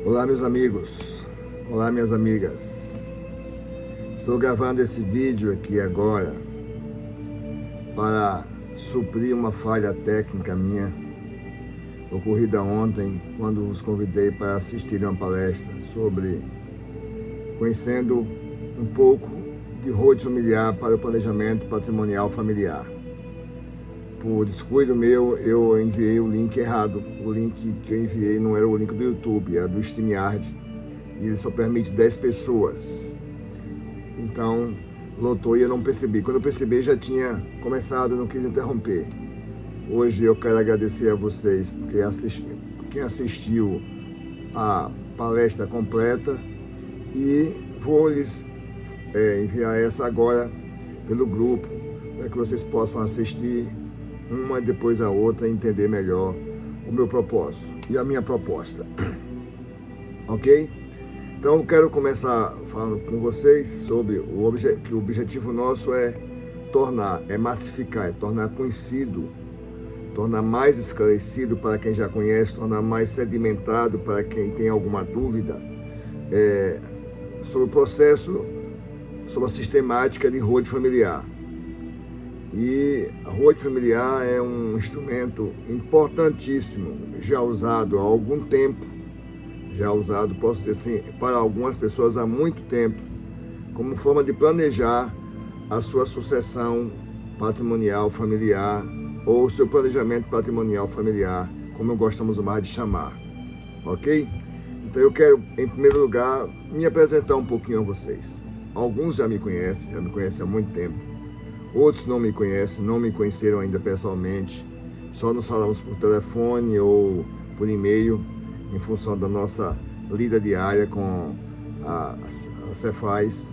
Olá, meus amigos. Olá, minhas amigas. Estou gravando esse vídeo aqui agora para suprir uma falha técnica minha ocorrida ontem, quando os convidei para assistir uma palestra sobre conhecendo um pouco de holding familiar para o planejamento patrimonial familiar. Por descuido meu, eu enviei o link errado. O link que eu enviei não era o link do YouTube, era do StreamYard. E ele só permite 10 pessoas. Então, lotou e eu não percebi. Quando eu percebi, já tinha começado, não quis interromper. Hoje eu quero agradecer a vocês, porque quem assistiu a palestra completa, e vou lhes enviar essa agora pelo grupo, para que vocês possam assistir uma depois a outra e entender melhor o meu propósito e a minha proposta. Ok? Então eu quero começar falando com vocês sobre que o objetivo nosso é massificar, é tornar conhecido, tornar mais esclarecido para quem já conhece, tornar mais sedimentado para quem tem alguma dúvida sobre o processo, sobre a sistemática de holding familiar. E a holding familiar é um instrumento importantíssimo, já usado há algum tempo, posso dizer assim, para algumas pessoas há muito tempo, como forma de planejar a sua sucessão patrimonial familiar, ou o seu planejamento patrimonial familiar, como gostamos mais de chamar, ok? Então eu quero, em primeiro lugar, me apresentar um pouquinho a vocês. Alguns já me conhecem há muito tempo. Outros não me conhecem, não me conheceram ainda pessoalmente. Só nos falamos por telefone ou por e-mail, em função da nossa lida diária com a Cefaz.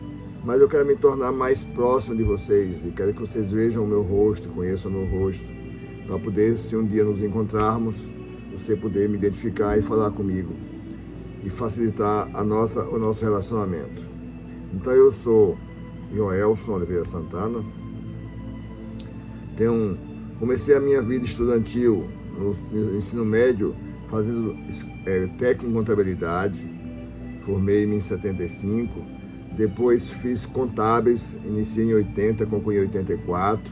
Mas eu quero me tornar mais próximo de vocês e quero que vocês vejam o meu rosto, conheçam o meu rosto, para poder, se um dia nos encontrarmos, você poder me identificar e falar comigo e facilitar o nosso relacionamento. Então eu sou Joelson Oliveira Santana. Comecei a minha vida estudantil no ensino médio fazendo técnico em contabilidade, formei-me em 75, depois fiz contábeis, iniciei em 80, concluí em 84,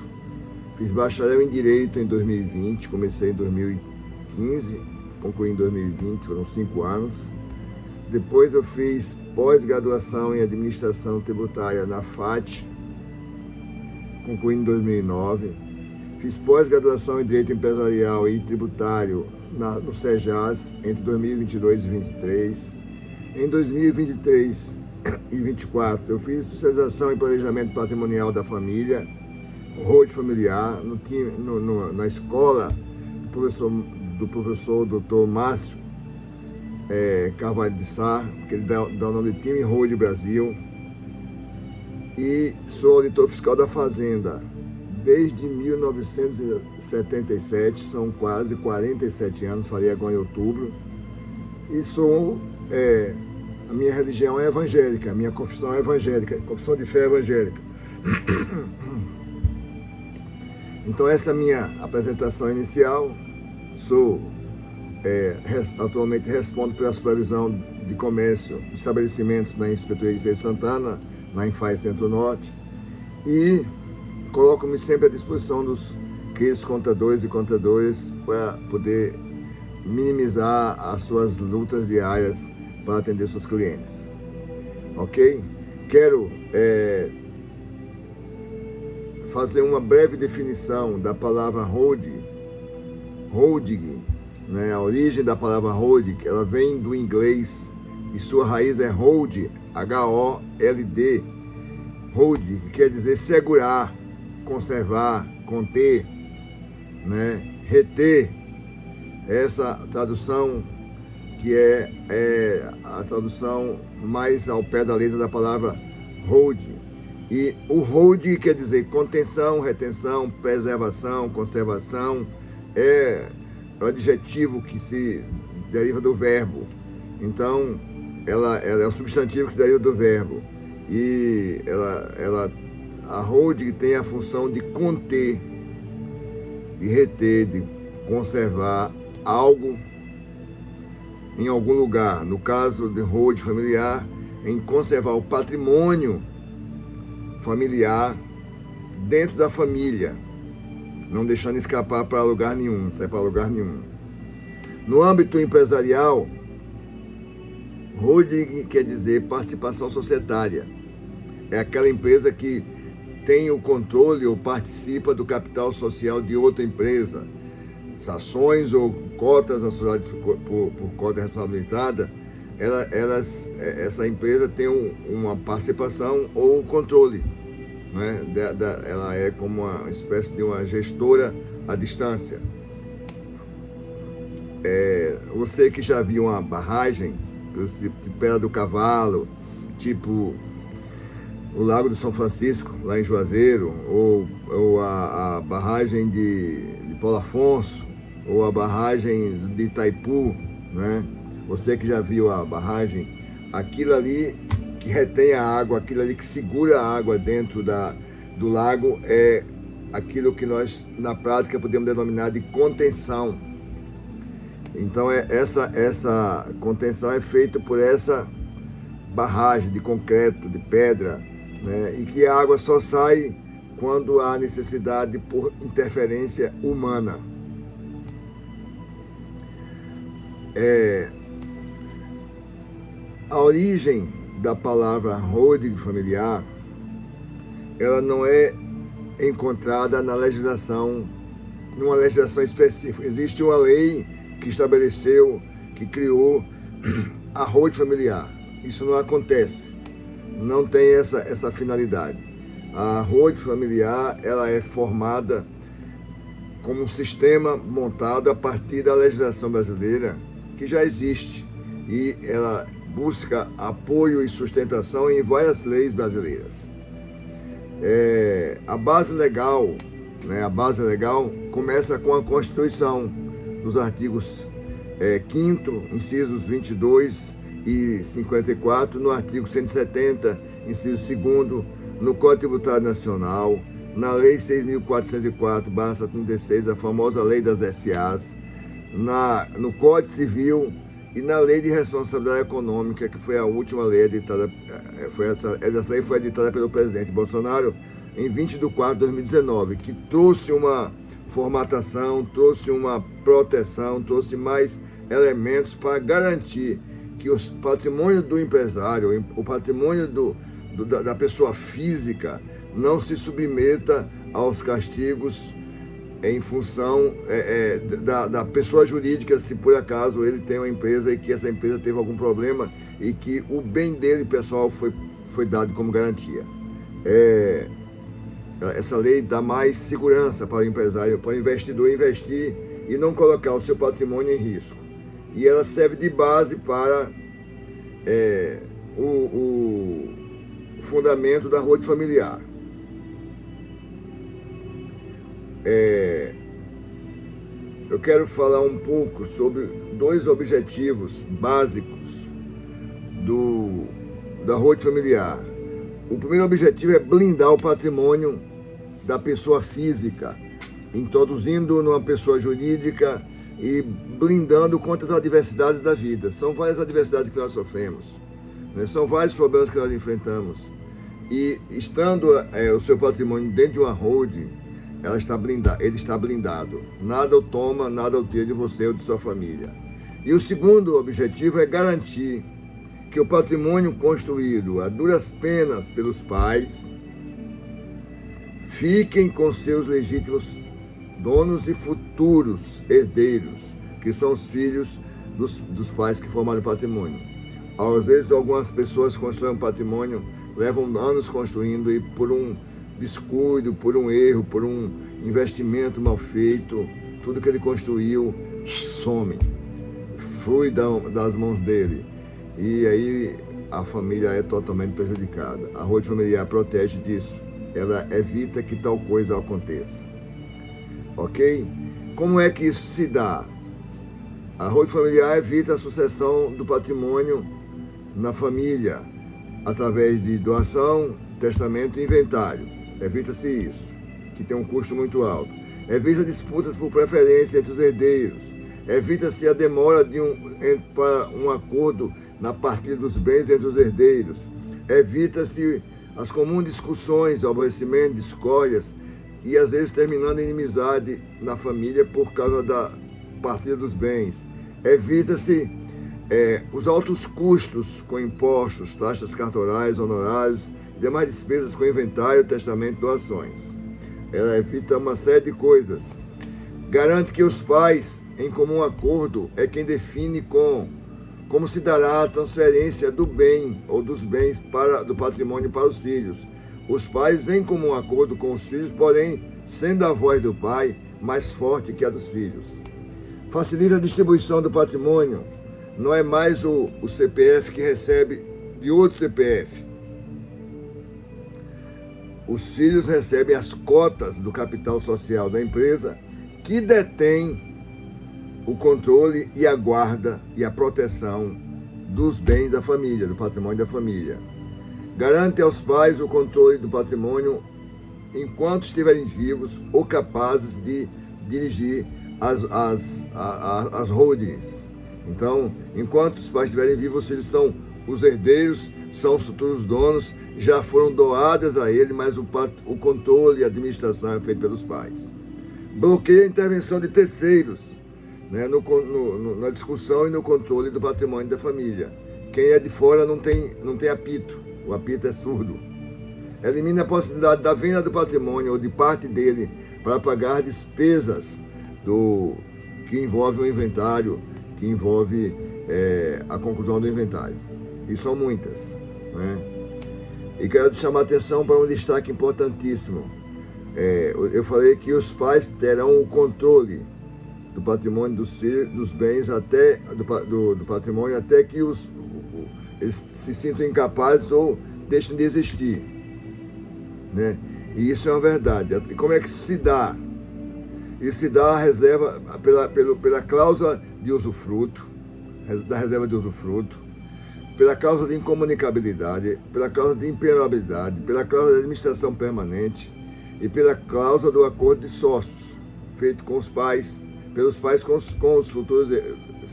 fiz bacharel em Direito em 2020, comecei em 2015, concluí em 2020, foram 5 anos. Depois eu fiz pós-graduação em Administração Tributária na FAT, concluí em 2009. Fiz pós-graduação em Direito Empresarial e Tributário no SEJAS entre 2022 e 2023. Em 2023 e 2024, eu fiz especialização em Planejamento Patrimonial da Família, holding familiar, na escola do professor Dr. Márcio Carvalho de Sá, que ele dá o nome de Time Holding Brasil. E sou auditor fiscal da Fazenda desde 1977, são quase 47 anos, farei agora em outubro. E a minha religião é evangélica, a minha confissão é evangélica, confissão de fé evangélica. Então essa é a minha apresentação inicial. Atualmente respondo pela supervisão de comércio de estabelecimentos na Inspetoria de Feira de Santana, na Infaz Centro-Norte, e coloco-me sempre à disposição dos queridos contadores e contadoras para poder minimizar as suas lutas diárias para atender seus clientes. Ok? Quero fazer uma breve definição da palavra holding. Holding, né? A origem da palavra holding, ela vem do inglês e sua raiz é hold, H-O-L-D, hold, que quer dizer segurar, conservar, conter, né? Reter. Essa tradução que é a tradução mais ao pé da letra da palavra hold. E o hold quer dizer contenção, retenção, preservação, conservação, é o adjetivo que se deriva do verbo. Então, ela é o substantivo que se deriva do verbo. E a holding tem a função de conter, de reter, de conservar algo em algum lugar, no caso de holding familiar, em conservar o patrimônio familiar dentro da família, não deixando escapar para lugar nenhum, sair para lugar nenhum. No âmbito empresarial, holding quer dizer participação societária. É aquela empresa que tem o controle ou participa do capital social de outra empresa. Ações ou cotas associadas por cota responsabilizada, essa empresa tem uma participação ou controle, né? Ela é como uma espécie de uma gestora à distância. Você que já viu uma barragem de Pedra do Cavalo, tipo o Lago do São Francisco, lá em Juazeiro, ou a barragem de Paulo Afonso, ou a barragem de Itaipu, né? Você que já viu a barragem, aquilo ali que retém a água, aquilo ali que segura a água dentro do lago, é aquilo que nós, na prática, podemos denominar de contenção. Então, essa contenção é feita por essa barragem de concreto, de pedra, né? E que a água só sai quando há necessidade por interferência humana. A origem da palavra holding familiar, ela não é encontrada na legislação, numa legislação específica. Existe uma lei que estabeleceu, que criou a holding familiar. Isso não acontece, não tem essa finalidade. A holding familiar, ela é formada como um sistema montado a partir da legislação brasileira, que já existe, e ela busca apoio e sustentação em várias leis brasileiras. A base legal, né, começa com a Constituição, nos artigos 5º, incisos 22 e 54, no artigo 170, inciso 2º, no Código Tributário Nacional, na Lei 6.404/76, a famosa Lei das SAs, no Código Civil e na Lei de Responsabilidade Econômica, que foi a última lei editada. Essa lei foi editada pelo presidente Bolsonaro em 20 de 4 de 2019, que trouxe uma formatação, trouxe uma proteção, trouxe mais elementos para garantir que o patrimônio do empresário, o patrimônio da pessoa física, não se submeta aos castigos em função da pessoa jurídica, se por acaso ele tem uma empresa e que essa empresa teve algum problema e que o bem dele pessoal foi dado como garantia. Essa lei dá mais segurança para o empresário, para o investidor investir e não colocar o seu patrimônio em risco. E ela serve de base para o fundamento da holding familiar. Eu quero falar um pouco sobre dois objetivos básicos da holding familiar. O primeiro objetivo é blindar o patrimônio da pessoa física, introduzindo numa pessoa jurídica e blindando contra as adversidades da vida. São várias adversidades que nós sofremos, né? São vários problemas que nós enfrentamos. E estando o seu patrimônio dentro de uma holding, ele está blindado. Nada o toma, nada o tira de você ou de sua família. E o segundo objetivo é garantir que o patrimônio construído a duras penas pelos pais fiquem com seus legítimos donos e futuros herdeiros, que são os filhos dos pais que formaram o patrimônio. Às vezes, algumas pessoas constroem um patrimônio, levam anos construindo e por um descuido, por um erro, por um investimento mal feito, tudo que ele construiu some, flui das mãos dele. E aí a família é totalmente prejudicada. A holding familiar protege disso. Ela evita que tal coisa aconteça. Ok? Como é que isso se dá? A holding familiar evita a sucessão do patrimônio na família, através de doação, testamento e inventário. Evita-se isso, que tem um custo muito alto. Evita disputas por preferência entre os herdeiros. Evita-se a demora para um acordo na partilha dos bens entre os herdeiros. Evita-se as comuns discussões, aborrecimento, discórdias e às vezes terminando em inimizade na família por causa da partilha dos bens. Evita-se os altos custos com impostos, taxas cartorais, honorários e demais despesas com inventário, testamento e doações. Ela evita uma série de coisas. Garante que os pais, em comum acordo, é quem define como se dará a transferência do bem ou dos bens do patrimônio para os filhos. Os pais, em comum acordo com os filhos, porém, sendo a voz do pai mais forte que a dos filhos. Facilita a distribuição do patrimônio. Não é mais o CPF que recebe de outro CPF. Os filhos recebem as cotas do capital social da empresa, que detém o controle e a guarda e a proteção dos bens da família, do patrimônio da família. Garante aos pais o controle do patrimônio enquanto estiverem vivos ou capazes de dirigir as holdings. Então, enquanto os pais estiverem vivos, os filhos são os herdeiros, são os futuros donos, já foram doadas a ele, mas o controle e a administração é feito pelos pais. Bloqueia a intervenção de terceiros, né, na discussão e no controle do patrimônio da família. Quem é de fora não tem apito, o apito é surdo. Elimina a possibilidade da venda do patrimônio ou de parte dele para pagar despesas que envolve o inventário, que envolve a conclusão do inventário. E são muitas, né? E quero chamar a atenção para um destaque importantíssimo. Eu falei que os pais terão o controle do patrimônio dos filhos, dos bens, até do patrimônio, até que eles se sintam incapazes ou deixem de existir, né? E isso é uma verdade. E como é que se dá? Isso se dá a reserva pela cláusula de usufruto, da reserva de usufruto, pela cláusula de incomunicabilidade, pela cláusula de impenhorabilidade, pela cláusula de administração permanente e pela cláusula do acordo de sócios, feito com os pais, pelos pais com os futuros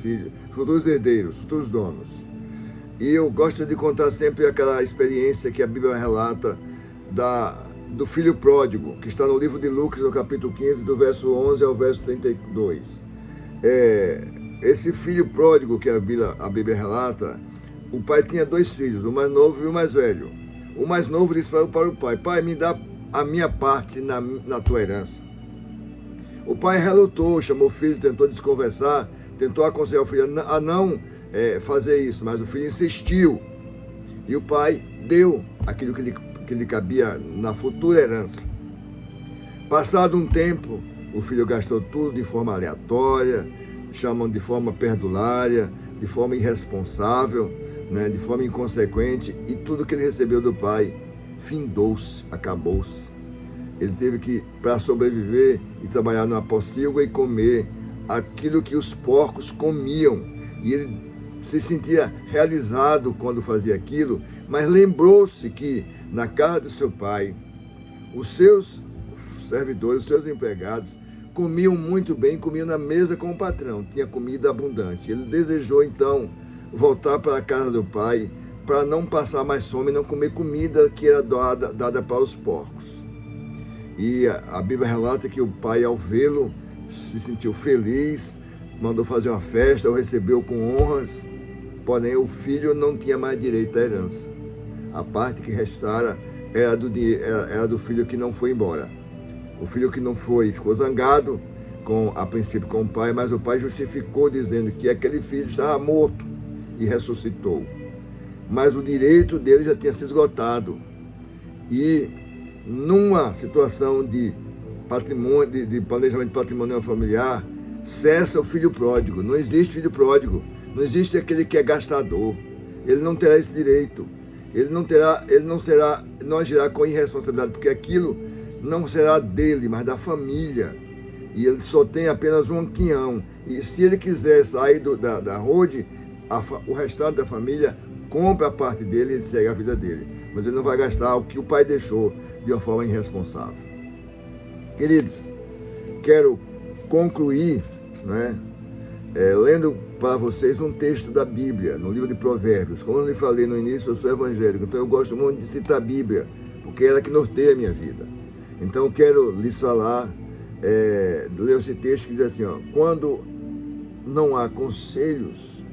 filhos, futuros herdeiros, futuros donos. E eu gosto de contar sempre aquela experiência que a Bíblia relata do filho pródigo, que está no livro de Lucas, no capítulo 15, do verso 11 ao verso 32. Esse filho pródigo que a Bíblia relata, o pai tinha 2 filhos, o mais novo e o mais velho. O mais novo disse para o pai: pai, me dá a minha parte na tua herança. O pai relutou, chamou o filho, tentou desconversar, tentou aconselhar o filho a não fazer isso, mas o filho insistiu. E o pai deu aquilo que lhe cabia na futura herança. Passado um tempo, o filho gastou tudo de forma aleatória, chamam de forma perdulária, de forma irresponsável, né, de forma inconsequente, e tudo que ele recebeu do pai findou-se, acabou-se. Ele teve que, para sobreviver, e trabalhar numa pocilga e comer aquilo que os porcos comiam. E ele se sentia realizado quando fazia aquilo, mas lembrou-se que na casa do seu pai, os seus servidores, os seus empregados, comiam muito bem, comiam na mesa com o patrão, tinha comida abundante. Ele desejou então voltar para a casa do pai para não passar mais fome, não comer comida que era dada para os porcos. E a Bíblia relata que o pai, ao vê-lo, se sentiu feliz, mandou fazer uma festa, o recebeu com honras, porém o filho não tinha mais direito à herança. A parte que restara era do filho que não foi embora. O filho que não foi ficou zangado, a princípio com o pai, mas o pai justificou dizendo que aquele filho estava morto e ressuscitou. Mas o direito dele já tinha se esgotado. E numa situação de patrimônio, de planejamento patrimonial familiar, cessa o filho pródigo. Não existe filho pródigo. Não existe aquele que é gastador. Ele não terá esse direito. Ele não agirá com irresponsabilidade, porque aquilo não será dele, mas da família. E ele só tem apenas um quinhão. E se ele quiser sair da road, o restante da família compra a parte dele e ele segue a vida dele. Mas ele não vai gastar o que o pai deixou de uma forma irresponsável. Queridos, quero concluir, né, lendo para vocês um texto da Bíblia, no livro de Provérbios. Como eu lhe falei no início, eu sou evangélico, então eu gosto muito de citar a Bíblia, porque é ela que norteia a minha vida. Então eu quero lhes falar, ler esse texto que diz assim, ó, quando não há conselhos,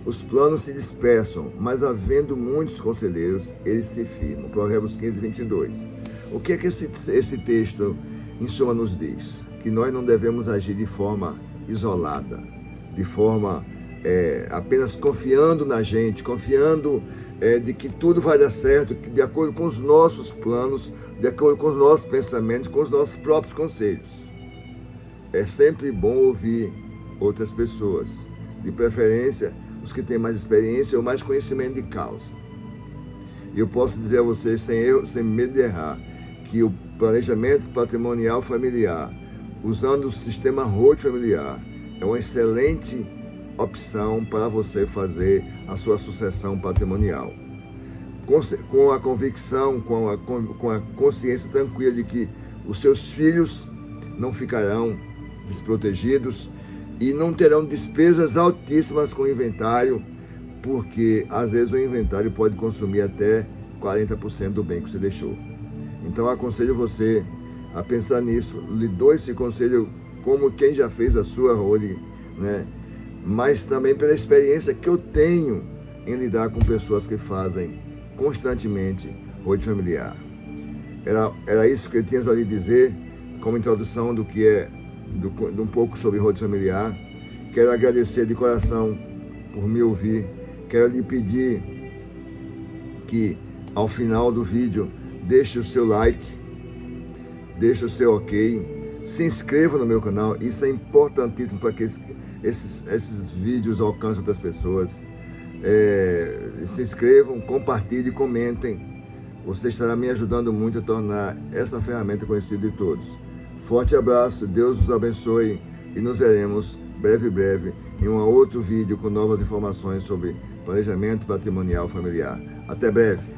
os planos se dispersam, mas havendo muitos conselheiros, eles se firmam. Provérbios 15, 22. O que é que esse texto, em suma, nos diz? Que nós não devemos agir de forma isolada, de forma apenas confiando na gente, confiando de que tudo vai dar certo, de acordo com os nossos planos, de acordo com os nossos pensamentos, com os nossos próprios conselhos. É sempre bom ouvir outras pessoas, de preferência os que têm mais experiência ou mais conhecimento de causa. E eu posso dizer a vocês, sem medo de errar, que o planejamento patrimonial familiar, usando o sistema Roth familiar, é uma excelente opção para você fazer a sua sucessão patrimonial. Com a convicção, com a consciência tranquila de que os seus filhos não ficarão desprotegidos e não terão despesas altíssimas com o inventário, porque às vezes o inventário pode consumir até 40% do bem que você deixou. Então aconselho você a pensar nisso. Lhe dou esse conselho como quem já fez a sua holding, né? Mas também pela experiência que eu tenho em lidar com pessoas que fazem constantemente holding familiar. Era isso que eu tinha a lhe dizer como introdução do que de um pouco sobre holding familiar. Quero agradecer de coração por me ouvir. Quero lhe pedir que ao final do vídeo deixe o seu like, deixe o seu ok, se inscreva no meu canal. Isso é importantíssimo para que esses vídeos alcancem outras pessoas. Se inscrevam, compartilhem, comentem. Você estará me ajudando muito a tornar essa ferramenta conhecida de todos. Forte abraço, Deus os abençoe e nos veremos breve em um outro vídeo com novas informações sobre planejamento patrimonial familiar. Até breve!